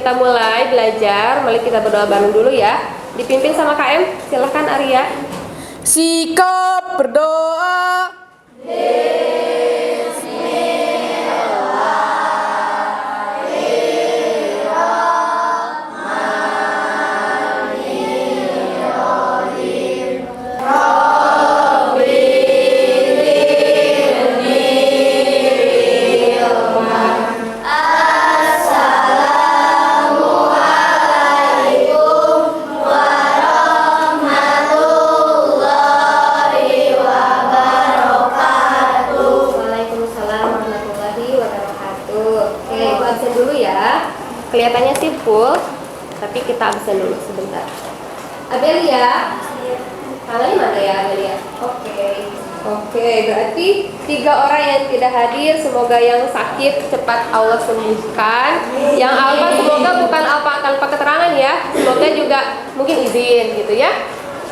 kita mulai belajar, mari kita berdoa bareng dulu ya. Dipimpin sama KM, silahkan Arya. Sikap berdoa. Kelihatannya sih full, tapi kita absen dulu sebentar. Abelia, kalian mana ya Abelia? Oke, berarti 3 orang yang tidak hadir, semoga yang sakit cepat Allah sembuhkan. Yang alfa semoga bukan alfa tanpa keterangan ya, semoga juga mungkin izin gitu ya.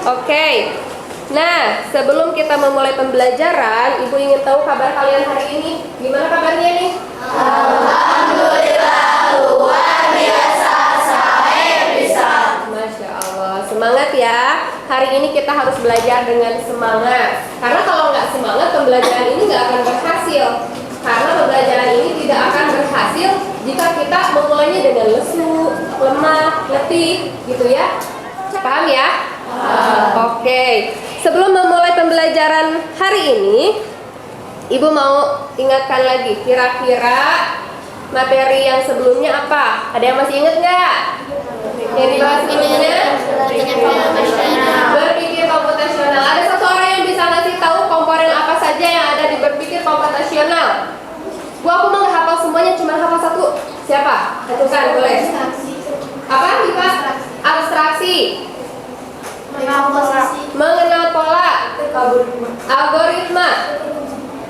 Oke. Nah, sebelum kita memulai pembelajaran, Ibu ingin tahu kabar kalian hari ini. Gimana kabarnya nih? Alhamdulillah, luar biasa, saya bisa. Masya Allah, semangat ya. Hari ini kita harus belajar dengan semangat. Karena kalau nggak semangat, pembelajaran ini nggak akan berhasil. Karena pembelajaran ini tidak akan berhasil jika kita memulainya dengan lesu, lemah, letih, gitu ya. Paham ya? Oke. Sebelum memulai pembelajaran hari ini, Ibu mau ingatkan lagi, kira-kira materi yang sebelumnya apa? Ada yang masih ingat nggak? Yang dibahas sebelumnya? Berpikir komputasional. Ada satu orang yang bisa ngasih tahu komponen apa saja yang ada di berpikir komputasional? Aku mau nggak hafal semuanya, cuma hafal satu. Siapa? Tentukan boleh. Apa? Ipa? Abstraksi. Mengenal pola. Algoritma.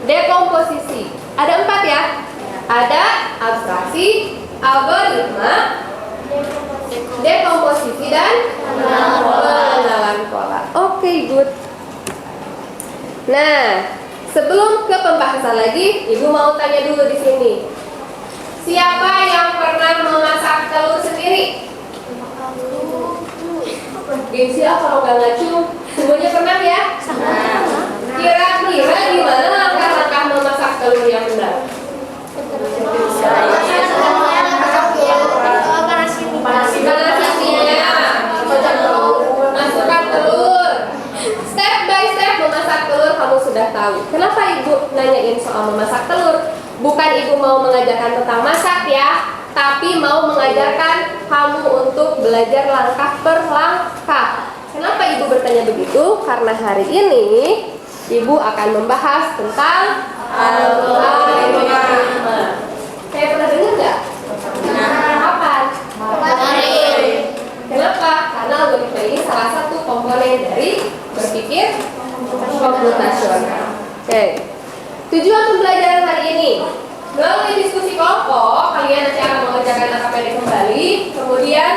Dekomposisi. Ada 4 ya. Ada abstraksi, algoritma, dekomposisi dan pengenalan pola. Oke, good. Nah, sebelum ke pembahasan lagi, Ibu mau tanya dulu di sini. Siapa yang pernah memasak telur sendiri? Gengsi kalau nggak ngacu, semuanya pernah ya? Kira-kira gimana langkah-langkah memasak telur yang benar? Masukkan telur. Step by step memasak telur kamu sudah tahu. Kenapa Ibu nanyain soal memasak telur? Bukan Ibu mau mengajarkan tentang masak ya, tapi mau mengajarkan kamu untuk belajar langkah per langkah. Kenapa Ibu bertanya begitu? Karena hari ini Ibu akan membahas tentang algoritma. Saya pernah dengar nggak? Kapan? Kemarin. Kenapa? Karena algoritma ini salah satu komponen dari berpikir komputasional. Oke. Tujuan pembelajaran hari ini melalui diskusi kelompok, kalian nanti akan mengerjakan AKPD kembali. Kemudian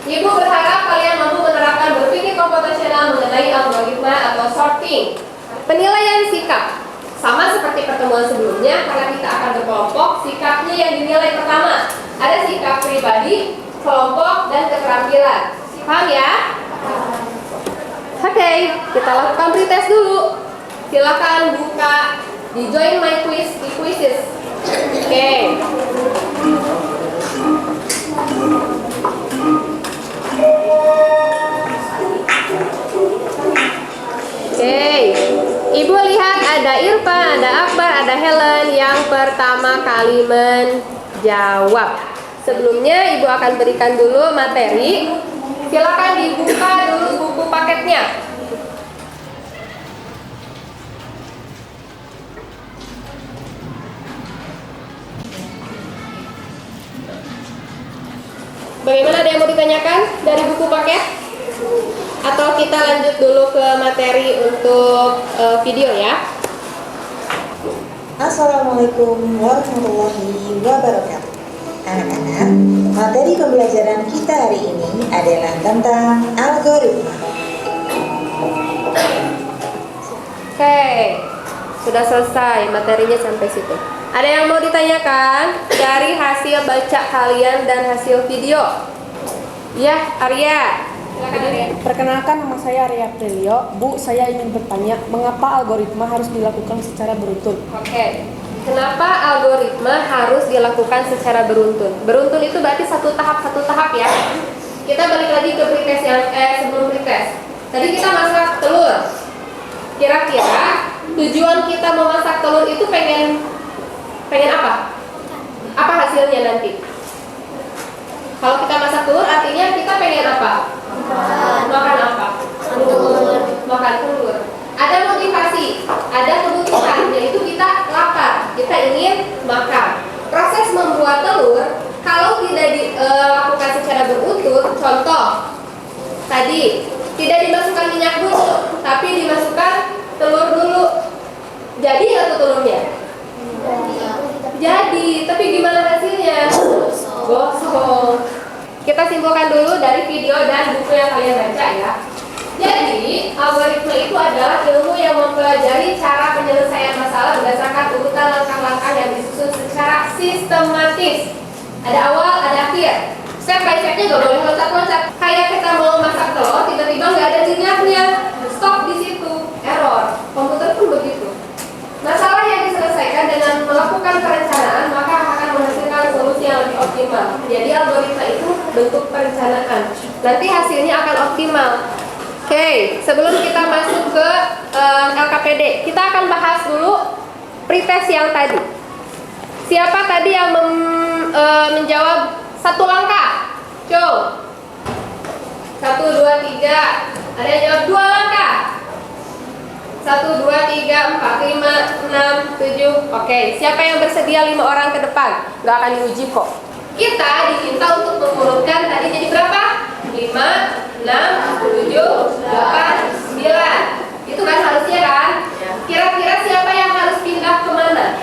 Ibu berharap kalian mampu menerapkan berpikir komputasional mengenai algoritma atau sorting. Penilaian sikap sama seperti pertemuan sebelumnya, karena kita akan berkelompok. Sikapnya yang dinilai pertama ada sikap pribadi, kelompok, dan keterampilan. Paham ya? Oke, kita lakukan pretest dulu. Silakan buka di Join My Quiz di Quizzes. Oke. Ibu lihat ada Irfan, ada Akbar, ada Helen yang pertama kali menjawab. Sebelumnya Ibu akan berikan dulu materi. Silakan dibuka dulu buku paketnya. Bagaimana, ada yang mau ditanyakan dari buku paket? Atau kita lanjut dulu ke materi untuk video ya? Assalamualaikum warahmatullahi wabarakatuh. Anak-anak, materi pembelajaran kita hari ini adalah tentang algoritma. Oke, sudah selesai materinya sampai situ. Ada yang mau ditanyakan dari hasil baca kalian dan hasil video? Ya, Arya. Silakan Arya. Perkenalkan, nama saya Arya Prilio. Bu, saya ingin bertanya, mengapa algoritma harus dilakukan secara beruntun? Oke. Kenapa algoritma harus dilakukan secara beruntun? Beruntun itu berarti satu tahap ya. Kita balik lagi ke pretest yang sebelum pretest. Tadi kita masak telur. Kira-kira tujuan kita memasak telur itu pengen apa? Apa hasilnya nanti? Kalau kita masak telur artinya kita pengen apa? Makan apa? Makan telur. Ada motivasi, ada kebutuhan, yaitu kita lapar, kita ingin makan. Proses membuat telur kalau tidak dilakukan secara beruntun, contoh tadi tidak dimasukkan minyak dulu, tapi dimasukkan telur dulu. Jadi nggak tuh telurnya? Jadi, tapi gimana hasilnya? Gosong. Kita simpulkan dulu dari video dan buku yang kalian baca ya. Jadi, algoritma itu adalah ilmu yang mempelajari cara penyelesaian masalah berdasarkan urutan langkah-langkah yang disusun secara sistematis. Ada awal, ada akhir. Step by stepnya nggak boleh loncat-loncat. Kayak kita mau masak telur, tiba-tiba nggak ada minyaknya. Stop di situ, error. Komputer pun begitu. Masalah yang diselesaikan dengan melakukan perencanaan, maka akan menghasilkan solusi yang lebih optimal. Jadi algoritma itu bentuk perencanaan. Nanti hasilnya akan optimal. Oke, sebelum kita masuk ke LKPD, kita akan bahas dulu pretest yang tadi. Siapa tadi yang menjawab satu langkah? Coba. 1, 2, 3. Ada yang jawab 2 langkah. 1, 2, 3, 4, 5, 6, 7. Oke, siapa yang bersedia 5 orang ke depan? Gak akan diuji kok. Kita diminta untuk mengurutkan tadi jadi berapa? 5, 6, 7, 8, 9. Itu kan harusnya kan? Kira-kira siapa yang harus pindah kemana?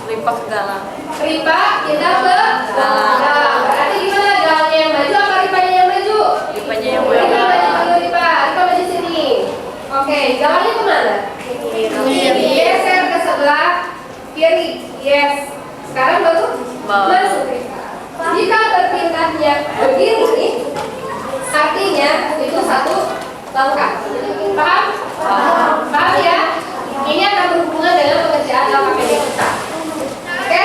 Limpah segala. Ripa pindah ke galang. Berarti gimana? Galangnya yang maju apa Ripanya yang maju? Ripanya yang Ripa maju dulu, Ripa maju sini. Oke, galangnya kemana? Geser ke sebelah kiri. Yes. Sekarang baru masuk Ripa. Jika berpindahnya begini, artinya itu satu langkah. Paham? Paham ya? Ini akan berhubungan dengan pekerjaan LKPD kita. Oke?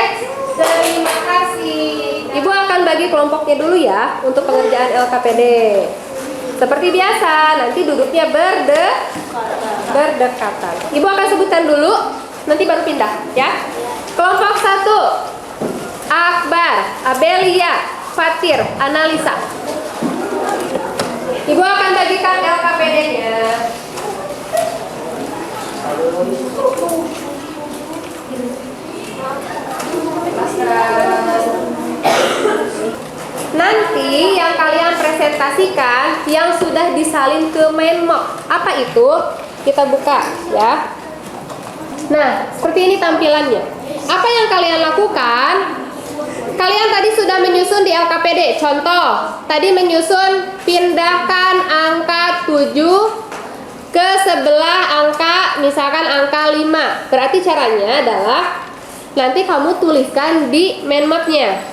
Terima kasih. Ibu akan bagi kelompoknya dulu ya untuk pengerjaan LKPD. Seperti biasa, nanti duduknya berdekatan. Ibu akan sebutkan dulu, nanti baru pindah ya. Kelompok 1. Akbar, Abelia, Fatir, analisa. Ibu akan bagikan LKPD-nya. Nanti yang kalian presentasikan yang sudah disalin ke Mindmob. Apa itu? Kita buka ya. Nah, seperti ini tampilannya. Apa yang kalian lakukan? Kalian tadi sudah menyusun di LKPD. Contoh, tadi menyusun pindahkan angka 7 ke sebelah angka, misalkan angka 5. Berarti caranya adalah nanti kamu tuliskan di Mindmap-nya.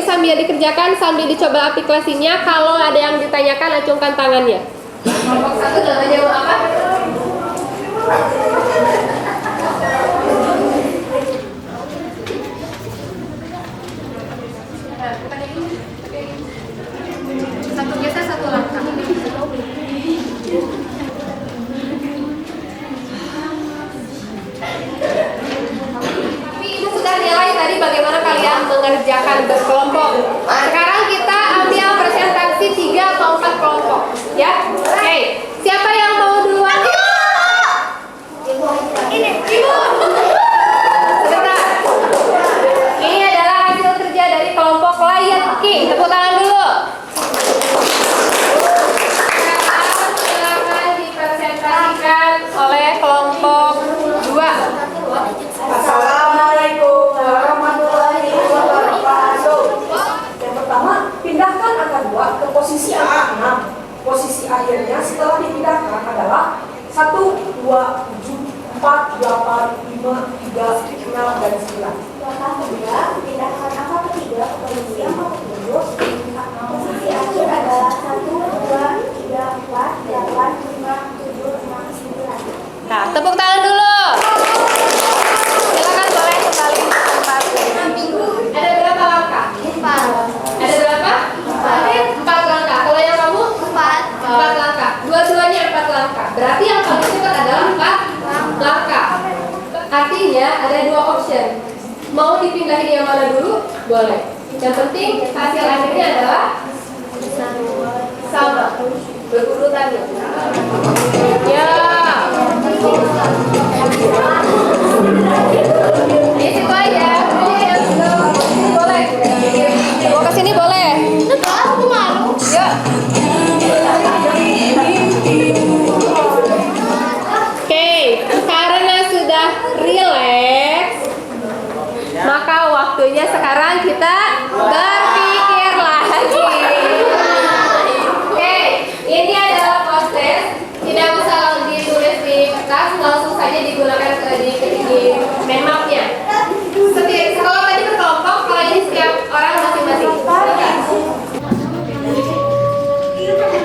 Sambil dikerjakan, sambil dicoba aplikasinya. Kalau ada yang ditanyakan, acungkan tangannya. Kelompok 1 namanya apa? Satu geser, satu langkah. Tapi ibu sudah nilai tadi bagaimana kalian mengerjakan berkelompok. Sekarang kita ambil presentasi 3 atau 4 kelompok ya. Oke, siapa yang mau duluan? Ini ibu. Sebentar. Ini adalah hasil kerja dari kelompok Lion King. Tepuk tangan dulu. Silakan dipresentasikan oleh kelompok 2. Assalamualaikum warahmatullahi wabarakatuh. Yang pertama, pindahkan angka 2 ke posisi angka 6. Posisi akhirnya setelah dipindahkan adalah 1, 2, 7, 4. 4, 8, 5, 3, 6, dan 9. Langkah kedua, pindahkan angka ketiga ke posisi angka ketujuh. Posisi akhir adalah 1, 2, 3, 4, 8, 5, 7, 6, 9. Nah, tepuk tangan dulu. Silakan boleh kembali ke tempat. Ada berapa langkah? 4. Ada berapa? 4 langkah. Kalau yang kamu? 4 langkah. Dua-duanya 4 langkah. Berarti yang paling cepat adalah 4 langkah. Artinya ada 2 option. Mau dipindahin yang mana dulu? Boleh. Yang penting hasil akhirnya adalah sama. Berurutan ya. Ya. Di situ aja. Boleh. Mau ke sini boleh. Yuk. Oke, karena sudah rileks, maka waktunya sekarang kita berpikir lagi. Oke, ini adalah proses. Tidak usah ditulis di kertas, langsung saja digunakan di mind mapnya. Kalau tadi berkelompok, kalau ini setiap orang masing-masing. Silakan.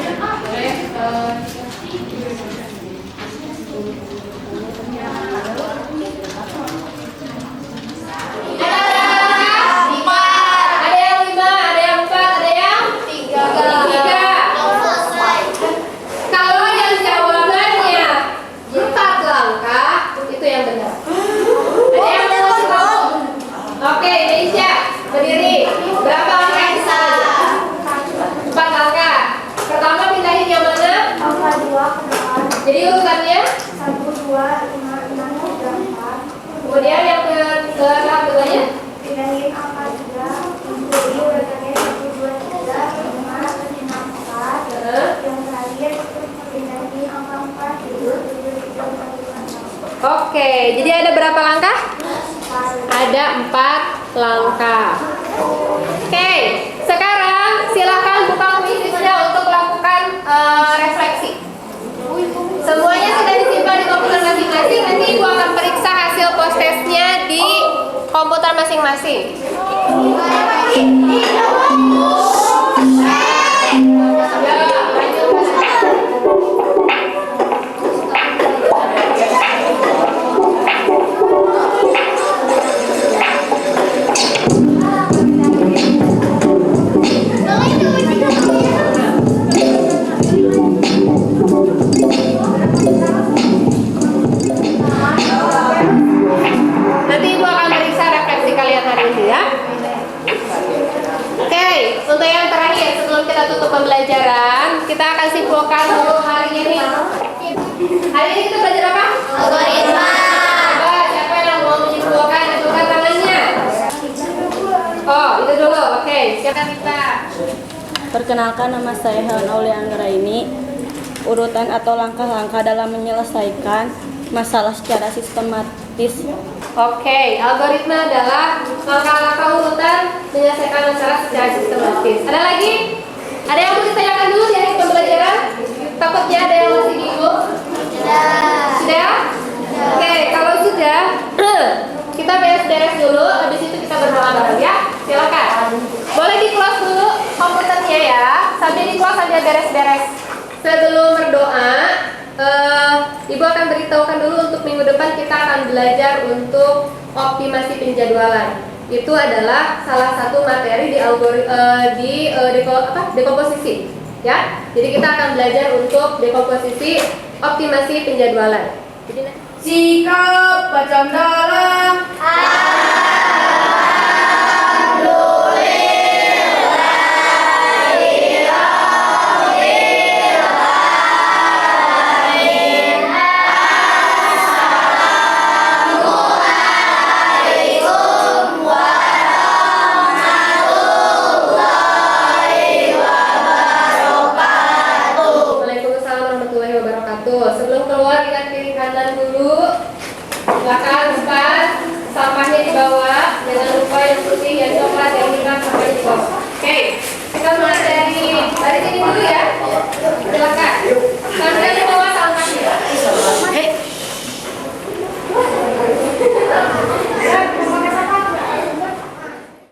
Ada yang 5, ada yang 4, ada yang 3. Kalau yang jawabannya 4 langkah, itu yang benar. Ada yang masih tahu? Oke, Indonesia, berdiri. Berapa langkah yang salah? 4 langkah. Pertama pindahin yang mana? Angka 2 ke depan. Jadi urutannya. 1, 2, 5, 6, 3, 4. Kemudian yang tahap keduanya. Pindahin angka 3. Jadi urutannya 1, 2, 3, 5, 6, 4. Yang terakhir pindahin angka 4, 7, 3, 4, 5, 6. Oke, jadi ada berapa langkah? Ada 4 langkah. Oke, sekarang silakan buka kuisnya untuk melakukan refleksi. Semuanya sudah disimpan di komputer masing-masing. Nanti Ibu akan periksa hasil post testnya di komputer masing-masing. Nanti Ibu akan meriksa refleksi kalian hari ini ya. Oke, untuk yang terakhir sebelum kita tutup pembelajaran, kita akan simpulkan dulu hari ini. Hari ini kita belajar apa? Algoritma. Coba siapa yang mau menyimpulkan? Ajukan tangannya. Oh, itu dulu. Oke, siapa kita? Perkenalkan, nama saya Helen Aulia Anggraini. Urutan atau langkah-langkah dalam menyelesaikan masalah secara sistematis. Oke, algoritma adalah langkah-langkah urutan menyelesaikan masalah secara sistematis. Ada lagi? Ada yang mau ditanyakan dulu di akhir pembelajaran? Takutnya ada yang masih bingung? Sudah? Oke, kalau sudah, kita beres-beres dulu. Habis itu kita berdoa bareng ya. Silakan. Boleh di close dulu komputernya ya. Sambil di close sambil beres-beres. Sebelum berdoa, Ibu akan beritahukan dulu untuk minggu depan kita akan belajar untuk optimasi penjadwalan. Itu adalah salah satu materi di dekomposisi, ya. Jadi kita akan belajar untuk dekomposisi optimasi penjadwalan. Jadi, Sikap bercandala. Waalaikumsalam warahmatullahi wabarakatuh. Sebelum keluar lihat kiri kanan dulu. Silakan lepas sampahnya di bawah. Jangan lupa yang putih, yang coklat, yang hitam sampai di bawah. Oke, kita mulai dari sini dulu ya. Silakan. Sampai